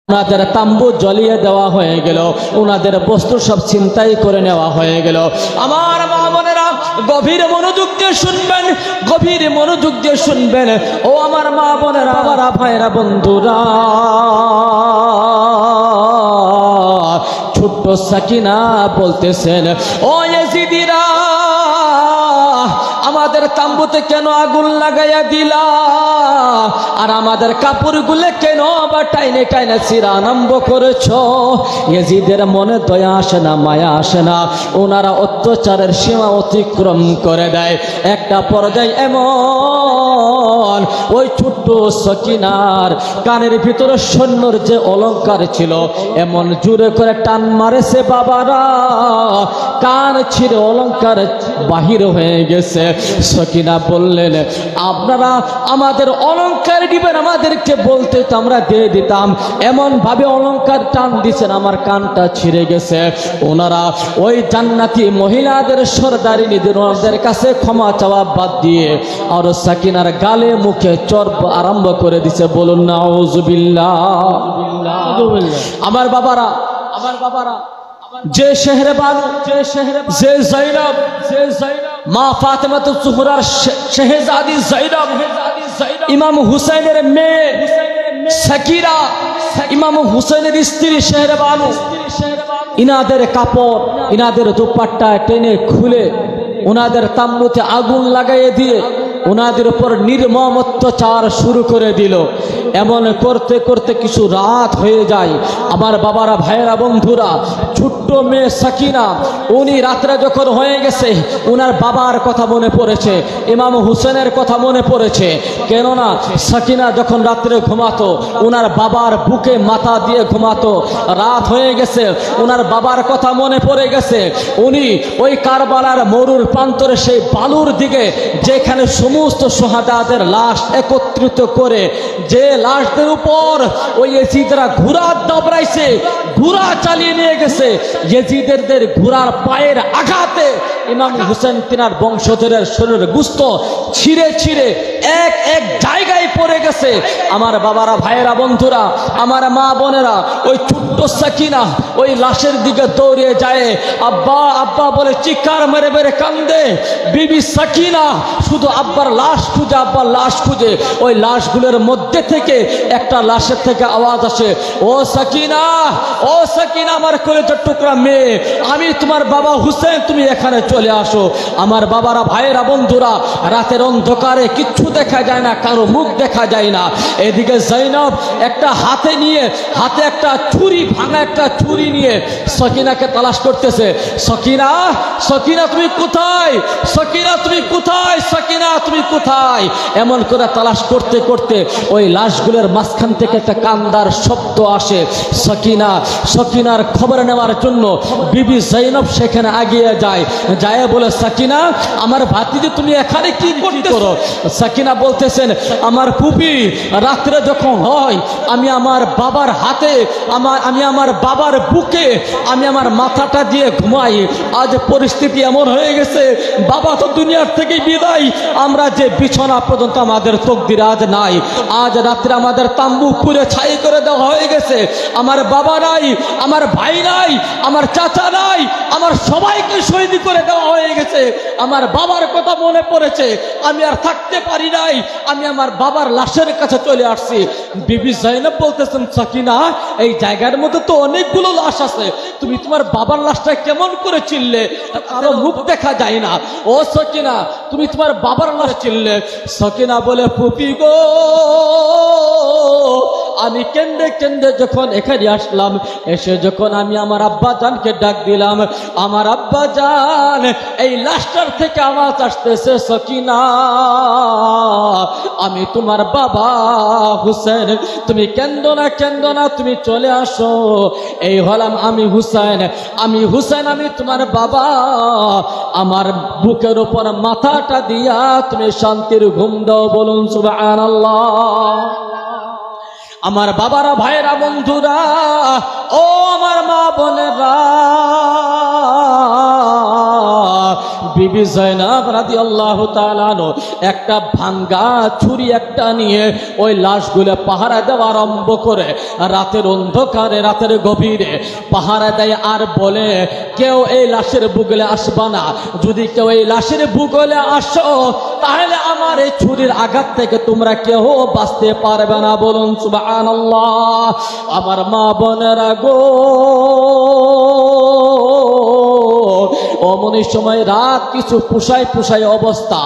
ওনাদের তাম্বু জ্বলিয়ে দেওয়া হয়ে গেল, ওনাদের বস্তু সব ছিনতাই করে নেওয়া হয়ে গেল। আমার মা বোনেরা গভীর মনোযোগ দিয়ে শুনবেন, গভীর মনোযোগ দিয়ে শুনবেন। ও আমার মা বোনেরা, বাবারা, ভাইরা, বন্ধুরা, ছোট্ট সাকিনা বলতেছেন, ও ইয়াজিদিরা, আমাদের তাম্বুতে কেন আগুন লাগাইয়া দিলা? আর আমাদের কাপড়গুলো কেন আবার টাইনে টাইনে ছিঁড়া আরম্ভ করেছো? ইয়াজিদের মনে দয়া আসে না, মায়া আসে না। ওনারা অত্যাচারের সীমা অতিক্রম করে দেয়। একটা পর্যায়ে এমন ওই ছোট্ট সকিনার কানের ভিতরে সৈন্যর যে অলংকার ছিল, এমন জোরে করে টান মারেছে বাবারা, কান ছিঁড়ে অলংকার বাহির হয়ে গেছে। সকিনা বললেন, আপনারা আমাদের অলংকার দিবেন, আমাদেরকে বলতে তো আমরা দিয়ে দিতাম। এমন ভাবে অলংকার টান দিচ্ছেন, আমার কানটা ছিঁড়ে গেছে। ওনারা ওই জান্নাতি মহিলাদের সরদারিনীদের ওনাদের কাছে ক্ষমা চাওয়া বাদ দিয়ে আর সাকিনার গালে মুখে চর আরম্ভ করে দিছে। বলুন নাউজুবিল্লাহ। আমার বাবারা, আমার বাবারা, যে শেহরবানু, যে যায়নাব, মা ফাতেমাতুজ জোহরার শেহজাদি যায়নাব, ইমাম হুসাইনের মেয়ে সাকিরা, ইমাম হুসাইনের স্ত্রী শেহরবানু, ইনাদের কাপড়, ইনাদের দুপাট্টা টেনে খুলে ওনাদের তাম্বুতে আগুন লাগাইয়ে দিয়ে ওনাদের উপর নির্মম অত্যাচার শুরু করে দিল। এমন করতে করতে কিছু রাত হয়ে যায়। আমার বাবারা, ভাইয়েরা, বন্ধুরা, ছোট্ট মেয়ে সাকিনা, উনি রাত্রে যখন হয়ে গেছে, ওনার বাবার কথা মনে পড়েছে, ইমাম হুসেনের কথা মনে পড়েছে। কেননা সাকিনা যখন রাত্রে ঘুমাতো, ওনার বাবার বুকে মাথা দিয়ে ঘুমাতো। রাত হয়ে গেছে, ওনার বাবার কথা মনে পড়ে গেছে। উনি ওই কারবালার মরুর প্রান্তরে সেই বালুর দিকে, যেখানে সমস্ত শাহাদাতের লাশ একত্রিত করে, যে লাশদের উপর ওই ইয়াজিদরা ঘোড়া দাবড়াইছে, ঘোড়া চালিয়ে নিয়ে গেছে, ইয়াজিদের ঘোড়ার পায়ের আঘাতে ইমাম হুসেন তিনার বংশধরের শরীরের গোশত ছিঁড়ে ছিঁড়ে এক এক জায়গায় পড়ে গেছে। আমার বাবারা, ভাইয়েরা, বন্ধুরা, আমার মা বোনেরা, ওই ছোট্ট সাকিনা ওই লাশের দিকে দৌড়ে যায়। আব্বা আব্বা বলে চিৎকার মেরে মেরে কান্দে। বিবি সাকিনা শুধু আব্বার লাশ খুঁজে, আব্বার লাশ খুঁজে। ওই লাশগুলোর মধ্যে থেকে একটা লাশের থেকে আওয়াজ আসে, ও সাকিনা, ও সাকিনা, আমার কলেজের টুকরা মেয়ে, আমি তোমার বাবা হুসেন, তুমি এখানে চলে আসো। আমার বাবারা, ভাইয়েরা, বন্ধুরা, রাতের অন্ধকারে কিচ্ছু দেখা যায় না, কারো মুখ দেখা যায় না। এদিকে যায়নাব একটা হাতে নিয়ে, হাতে একটা ছুরি, ভাঙা একটা ছুরি নিয়ে সকিনাকে তালাশ করতেছে। সকিনা, সকিনা তুমি কোথায়? সকিনা তুমি কোথায়? সকিনা তুমি কোথায়? এমন করে তালাশ করতে করতে ওই লাশগুলোর মাঝখান থেকে একটা কান্দার শব্দ আসে। সকিনা, সকিনার খবর নেওয়ার জন্য বিবি যায়নাব সেখানে এগিয়ে যায়। যায় বলে, সাকিনা, আমার ভাতিজি তুমি এখানে কি করো? সাকিনা বলতেছেন, আমার ফুপি, রাত্রে যখন হয় আমি আমার বাবার হাতে, আমি আমার বাবার বুকে আমি আমার মাথাটা দিয়ে ঘুমাই। আজ পরিস্থিতি এমন হয়ে গেছে, বাবা তো দুনিয়ার থেকে বিদায়, আমরা যে বিছানা পর্যন্ত আমাদের তকদির আজ নাই। আজ রাত্রে আমাদের তাম্বু পুরে ছাই করে দেওয়া হয়ে গেছে। আমার বাবা নাই, আমার ভাই নাই, আমার চাচা নাই, আমার সবাইকে শহীদ করে দেওয়া হয়ে গেছে। আমার বাবার কথা মনে পড়েছে, আমি আর থাকতে পারি নাই, আমি আমার বাবার লাশের কাছে চলে আসছি। বিবি যায়নাব বলতেছেন, সাকিনা, এই জায়গার মধ্যে তো অনেকগুলো লাশ আছে, তুমি তোমার বাবার লাশটা কেমন করে চিনলে? কারো মুখ দেখা যায় না। ও সাকিনা, তুমি তোমার বাবার লাশ চিনলে? সাকিনা বলে, ফুপি গো, আমি কেন্দে কেন্দে যখন এখানে আসলাম, এসে যখন আমি আমার আব্বা জানকে ডাক দিলাম, আমার আব্বা জান এই লাশটার থেকে আওয়াজ আসতেছে, সাকিনা, আমি তোমার বাবা হুসেন, তুমি কেন্দো না, কেন্দো না, তুমি চলে আসো। এই হলাম আমি হুসেন, আমি হুসেন, আমি তোমার বাবা। আমার বুকের উপর মাথাটা দিয়া তুমি শান্তির ঘুম দাও। বলুন সুবহানাল্লাহ। আমার বাবারা, ভাইয়েরা, বন্ধুরা, ও আমার মা বোনেরা, বিবি জয়নব রাদিয়াল্লাহু তাআলা আনহা একটা ভাঙ্গা ছুরি একটা নিয়ে ওই লাশগুলো পাহারা দেওয়া আরম্ভ করে, রাতের অন্ধকারে রাতের গভীরে পাহারা দেয় আর বলে, কেউ এই লাশের বুগলে আসবা না, যদি কেউ এই লাশের বুগলে আসো তাহলে আমার এই ছুরির আঘাত থেকে তোমরা কেউ বাঁচতে পারবে না। বলুন সুবহানাল্লাহ। আমার মা বোনেরা গো, অমনি সময় রাত কিছু পুষাই পুষাই অবস্থা,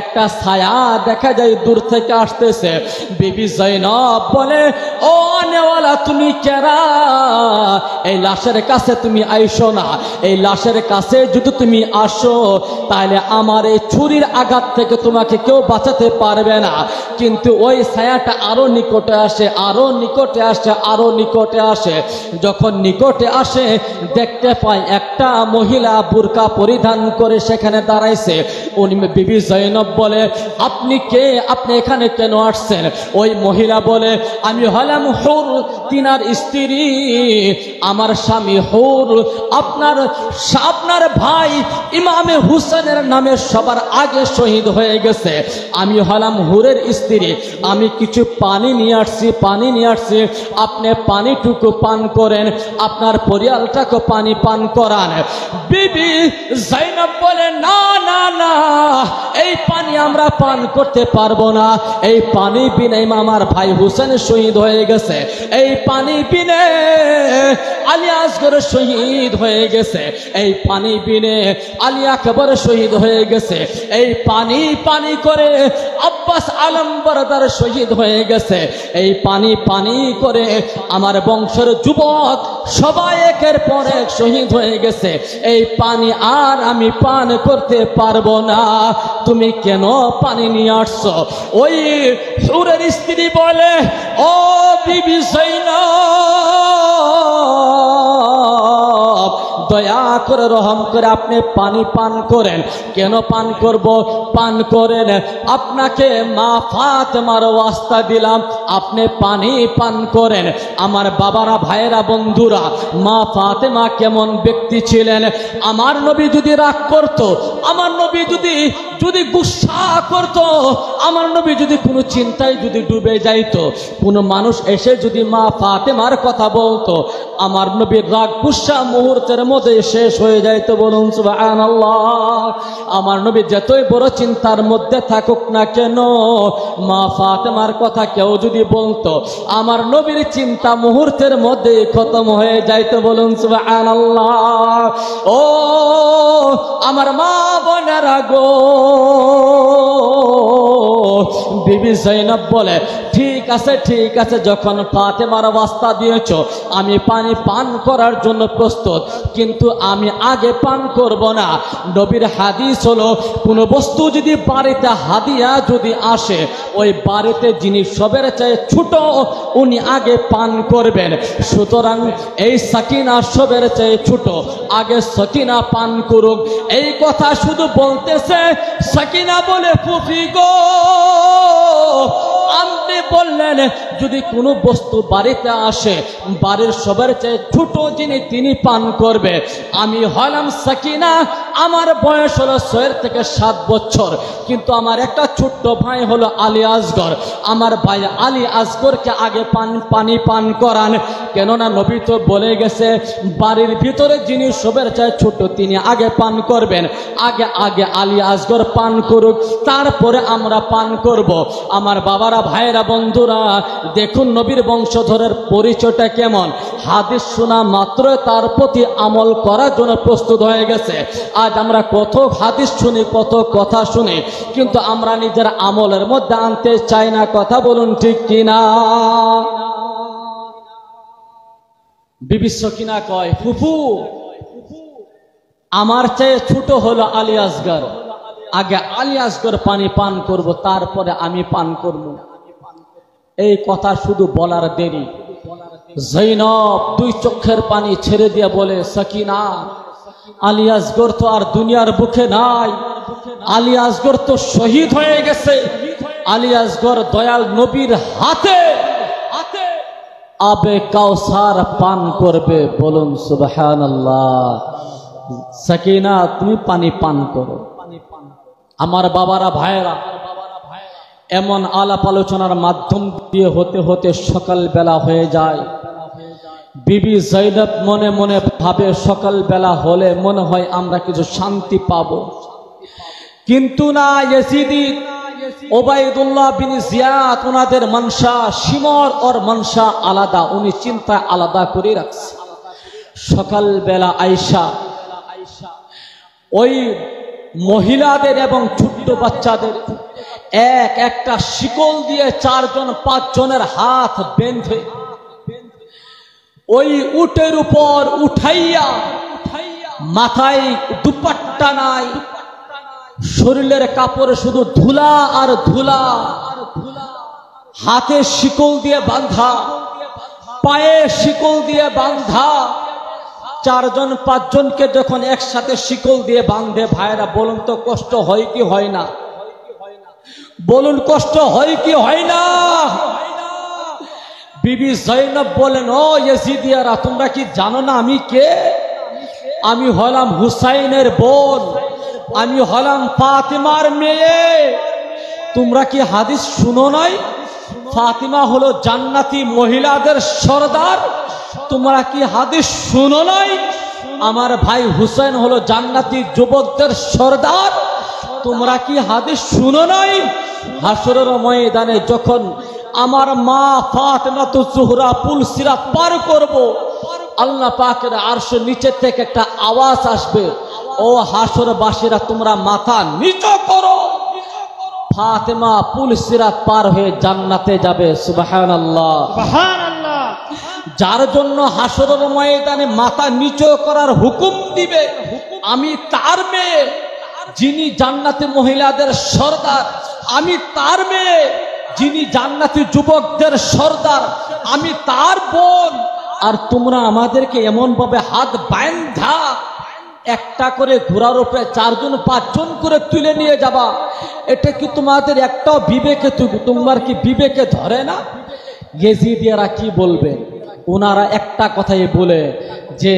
একটা ছায়া দেখা যায় দূর থেকে আসতেছে। বিবি জয়নব বলে, ও নেওয়ালা তুমি কেরা? এই লাশের কাছে তুমি আইসো না, এই লাশের কাছে যদি তুমি আসো তাহলে আমার এই ছুরির আঘাত থেকে তোমাকে কেউ বাঁচাতে পারবে না। কিন্তু ওই ছায়াটা আরো নিকটে আসে, আরো নিকটে আসে, আরো নিকটে আসে। যখন নিকটে আসে দেখতে পায় একটা মহিলা বুরকা পরিধান করে সেখানে দাঁড়াইছে। উনি বিবি জয়নব বলে, আপনি কে? আপনি এখানে কেন আসছেন? ওই মহিলা বলে, আমি হলাম হুর, তিনার স্ত্রী, আমার স্বামী হুর। আপনার ভাই ইমামে হুসেনের নামে সবার আগে শহীদ হয়ে গেছে। আমি হলাম হুরের স্ত্রী, আমি কিছু পানি নিয়ে আসছি, পানি নিয়ে আসছি, আপনি পানিটুকু পান করেন, আপনার পরিয়ালটাকে পানি পান করান। বিবি জয়নব বলে, না না না, এই পানি আমরা পান করতে পারবো না, এই পানি বিনে আমার ভাই হুসেন শহীদ হয়ে গেছে, এই পানি বিনে আলী আসগর শহীদ হয়ে গেছে, এই পানি বিনে আলী আকবর শহীদ হয়ে গেছে, এই পানি পানি করে আব্বাস আলম বরদার শহীদ হয়ে গেছে, এই পানি পানি করে আমার বংশের যুবক সবাই একের পর এক শহীদ হয়ে গেছে, এই পানি আর আমি পান করতে পারবো না, তুমি কেন পানি নিয়ে আসছো? ওই হুরের স্ত্রী বলে, ও বিবি জয়নব, দয়া করে রহম করে আপনি পানি পান করেন। কেন পান করব? পান করেন, আপনাকে মা ফাতেমার ওয়াস্তা দিলাম, আপনি পানি পান করেন। আমার বাবারা, ভাইয়েরা, বন্ধুরা, মা ফাতেমা কেমন ব্যক্তি ছিলেন? আমার নবী যদি রাগ করত, আমার নবী যদি গুসা করত, আমার নবী যদি কোনো চিন্তায় যদি ডুবে যাইতো, কোনো মানুষ এসে যদি মা ফাতেমার কথা বলতো, আমার নবীর রাগ গুসা মুহূর্তের মধ্যে শেষ হয়ে যাইতো। বলুন সুবহানাল্লাহ। আমার নবী যতই বড় চিন্তার মধ্যে থাকুক না কেন, মা ফাতেমার কথা কেউ যদি বলতো, আমার নবীর চিন্তা মুহূর্তের মধ্যে খতম হয়ে যাইতো। বলুন সুবহানাল্লাহ। ও আমার মা বোনেরা গো, বিবি জয়নব বলে, ঠিক আছে ঠিক আছে, যখন ফাতেমার ওয়াস্তা দিয়েছ আমি পানি পান করার জন্য প্রস্তুত, কিন্তু আমি আগে পান করব না। নবীর হাদিস হলো, কোনো বস্তু যদি বাড়িতে হাদিয়া যদি আসে, ওই বাড়িতে যিনি সবের চেয়ে ছোট উনি আগে পান করবেন। সুতরাং এই সাকিনা সবের চেয়ে ছোট, আগে সাকিনা পান করুক। এই কথা শুধু বলতেছে। সাকিনা বলে, ফুফি গো, আপনি বললেন যদি কোনো বস্তু বাড়িতে আসে, বাড়ির সবার চেয়ে ছোট যিনি তিনি পান করবে। আমি হলাম সাকিনা, আমার বয়স হলো 6 থেকে 7 বছর, কিন্তু আমার একটা ছোট্ট ভাই হলো আলী আসগর। আমার ভাই আলী আসগরকে আগে পানি পান করান, কেননা নবী তো বলে গেছে বাড়ির ভিতরে যিনি সবার চেয়ে ছোট তিনি আগে পান করবেন। আগে আলী আসগর পান করুক, তারপরে আমরা পান করব। আমার বাবারা, ভাইয়েরা, বন্ধুরা, দেখুন নবীর বংশধরের পরিচয়টা কেমন। হাদিস শোনা মাত্র তার প্রতি আমল করার জন্য প্রস্তুত হয়ে গেছে। আজ আমরা কত হাদিস শুনি, কত কথা শুনি, কিন্তু আমরা নিজের আমলের মধ্যে আনতে চাই না। কথা বলুন ঠিক কিনা? বিবি সকিনা কয়, ফুফু আমার চেয়ে ছোট হলো আলী আসগর, আগে আলী আসগর পানি পান করব, তারপরে আমি পান করব। এই কথা শুধু বলার দেরি, জৈনব 2 চোখের পানি ছেড়ে দিয়ে বলে, সকিনা, আলী আসগর তো আর দুনিয়ার বুকে নাই, আলী আসগর তো শহীদ হয়ে গেছে, আলী আসগর দয়াল নবীর হাতে আবে কাউসার পান করবে। বলুন সুবহানাল্লাহ। সকিনা, তুমি পানি পান করো। আমার বাবারা ভাইয়েরা, এমন আলাপ আলোচনার মাধ্যম দিয়ে হতে হতে সকালবেলা হয়ে যায়। বিবি জৈনব মনে মনে ভাবে সকালবেলা হলে মনে হয় আমরা কিছু শান্তি পাবো, কিন্তু না, ইয়াজিদি ওবায়দুল্লাহ বিন জিয়াদ ওনাদের মনসা, শিমর ওর মনসা আলাদা, উনি চিন্তা আলাদা করে রাখছে। সকালবেলা আয়েশা ওই মহিলাদের এবং ছোট্ট বাচ্চাদের একটা শিকল দিয়ে 4 জন 5 জনের হাত বেঁধে ওই উটের উপর উঠাইয়া, মাথায় দুপাট্টা নাই, শরীরের কাপড়ে শুধু ধুলা আর ধুলা, হাতে শিকল দিয়ে বাঁধা, পায়ে শিকল দিয়ে বাঁধা, 4 জন 5 জনকে যখন একসাথে শিকল দিয়ে বাঁধে, ভাইরা বলুন তো কষ্ট হয় কি হয় না? বলুন কষ্ট হয় কি হয় না? বিবি জৈনব বলেন, ও ইয়াজিদিয়ারা, তোমরা কি জানো না আমি কে? আমি হলাম হুসাইনের বোন, আমি হলাম ফাতিমার মেয়ে। তোমরা কি হাদিস শুনো নাই? ফাতিমা হলো জান্নাতি মহিলাদের সরদার। তোমরা কি হাদিস শুনো নাই? আমার ভাই হুসাইন হলো জান্নাতি যুবকদের সরদার। তোমরা কি হাদিস শুনো নাই? হাসরের ময়দানে যখন আমার মা ফাতেমাতুজ জোহরা পুল সিরাত পার করব, আল্লাহ পাকের আরশের নিচে থেকে একটা আওয়াজ আসবে, ও হাসরবাসীরা তোমরা মাথা নিচু করো, ফাতেমা পুল সিরাত পার হয়ে জান্নাতে যাবে। সুবহানাল্লাহ, সুবহানাল্লাহ। যার জন্য হাসরের ময়দানে মাথা নিচু করার হুকুম দিবে, আমি তার মেয়ে, যিনি জান্নাতি মহিলাদের সরদার, আমি তার মেয়ে, যিনি জান্নাতি যুবকদের সরদার, আমি তার বোন। আর তোমরা আমাদেরকে এমন ভাবে হাত বাঁধা একটা করে ঘোড়ার উপরে 4 জন 5 জন করে তুলে নিয়ে যাবা, এটা কি তোমাদের একটাও বিবেকে, তোমার কি বিবেকে ধরে না? ইয়াজিদিয়ারা কি বলবে? ওনারা একটা কথাই বলে যে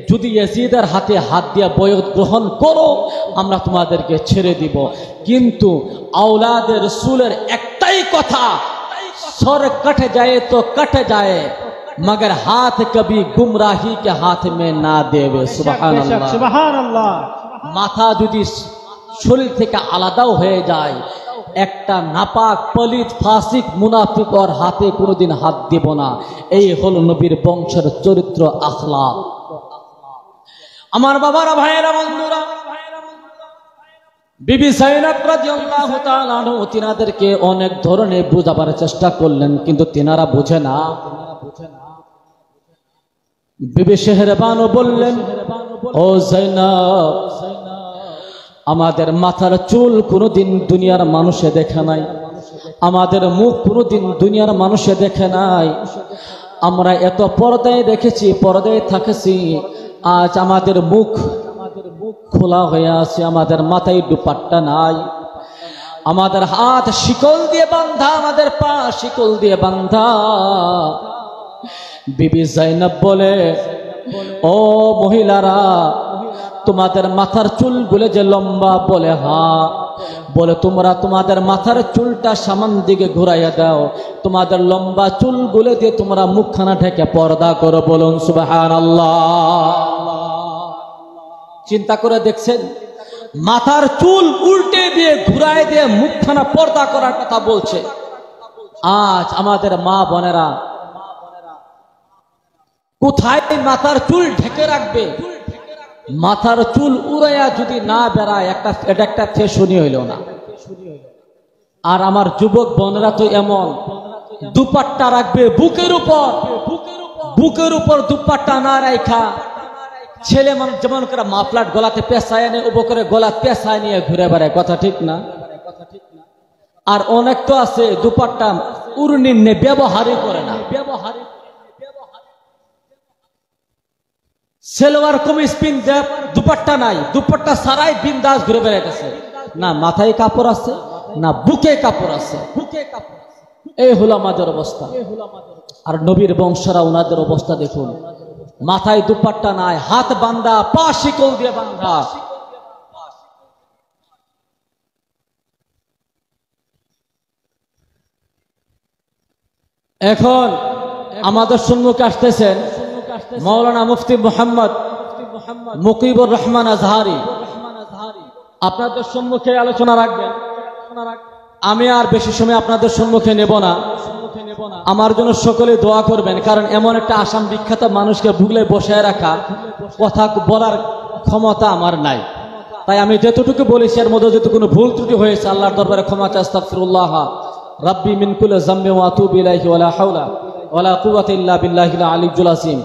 যদি ইয়াজিদের হাতে হাত দিয়ে বয়ত গ্রহণ করো, আমরা তোমাদেরকে ছেড়ে দিব। কিন্তু আওলাদে রসুলের একটাই কথা, সর कट जाए तो कट जाए, मगर हाथ कभी गुमराही के हाथ में ना देवे। सुबहानाल्लाह, सुबहानाल्लाह। माथा যদি শরীর থেকে আলাদাও হয়ে যায়, একটা নাপাক পলিত ফাসিক মুনাফিক ওর হাতে কোনোদিন হাত দেব না। এই হলো নবীর বংশের চরিত্র, আখলাক। আমার বাবারা, ভাইয়েরা, বন্ধুরা, বিবি জৈনব রাদিয়াল্লাহু তাআলা আনহা তিনাদেরকে অনেক ধরনের বোঝাবার চেষ্টা করলেন, কিন্তু তিনারা বোঝে না। বিবি শেহরবানও বললেন, ও জৈনব, আমাদের মাথার চুল কোনোদিন দুনিয়ার মানুষে দেখে নাই, আমাদের মুখ কোনোদিন দুনিয়ার মানুষে দেখে নাই। আমরা এত পর্দায় দেখেছি, পর্দায় থাকেছি, আজ আমাদের মুখ খোলা হয়ে আছে, আমাদের মাথায় দুপাট্টা নাই, আমাদের হাত শিকল দিয়ে বাঁধা, আমাদের পা শিকল দিয়ে বাঁধা। বিবি জৈনব বলে, ও মহিলারা, তোমাদের মাথার চুলগুলো যে লম্বা, বলে হ্যাঁ, বলে তোমরা তোমাদের মাথার চুলটা সামান দিকে ঘুরাইয়া দাও, তোমাদের লম্বা চুলগুলো দিয়ে তোমরা মুখখানা ঢেকে পর্দা করো। বলুন সুবহানাল্লাহ। চিন্তা করে দেখছেন, মাথার চুল উল্টে দিয়ে ঘুরাই দিয়ে মুখখানা পর্দা করার কথা বলছে। আজ আমাদের মা বোনেরা কোথায় মাথার চুল ঢেকে রাখবে? মাথার চুল উড়াইয়া যদি না বেড়ায়, এটা একটা ফ্যাশনই হইল না। আর আমার যুবক বোনেরা তো এমন, দুপাট্টা রাখবে বুকের উপর, বুকের উপর দুপাট্টা না রাখা, ছেলে মানুষ যেমন করে মাফলাট গলাতে পেঁচায় নেয়, উবো করে গলা পেঁচায় নিয়ে ঘুরে বেড়ায়। কথা ঠিক না? আর অনেক তো আছে দুপাট্টা উড়নি ব্যবহারই করে না। সেলোয়ার কমিজ পিনতে দুপাট্টা নাই, দুপাট্টা সারাই বিন্দাস ঘুরে বেড়াইতেছে, না মাথায় কাপড় আছে, না বুকে কাপড় আছে। এই হলো আমাদের অবস্থা। আর নবীর বংশরা, ওনাদের অবস্থা দেখুন, মাথায় দুপাট্টা নাই, হাত বান্ধা, পা শিকল দিয়ে বান্ধা। এখন আমাদের সম্মুখে আসতেছেন মাওলানা মুফতি মোহাম্মদ মুকিবুর রহমান আজহারি। আপনাদের সম্মুখে আলোচনা রাখবেন। আমি আর বেশি সময় আপনাদের সম্মুখে নেব না। আমার জন্য সকলে দোয়া করবেন, কারণ এমন একটা আসাম বিখ্যাত মানুষকে ভুগলে বসায় রাখা কথা বলার ক্ষমতা আমার নাই। তাই আমি যতটুকু বলেছি এর মধ্যে যদি কোনো ভুল ত্রুটি হয়েছে আল্লাহর দরবারে ক্ষমা চাই। আস্তাগফিরুল্লাহ রাব্বি মিন কুল্লি যামবি ওয়া আতুবু ইলাইহি ওয়া লা হাওলা ওয়া লা কুওয়াতা ইল্লা বিল্লাহিল আলিয়্যিল আযীম।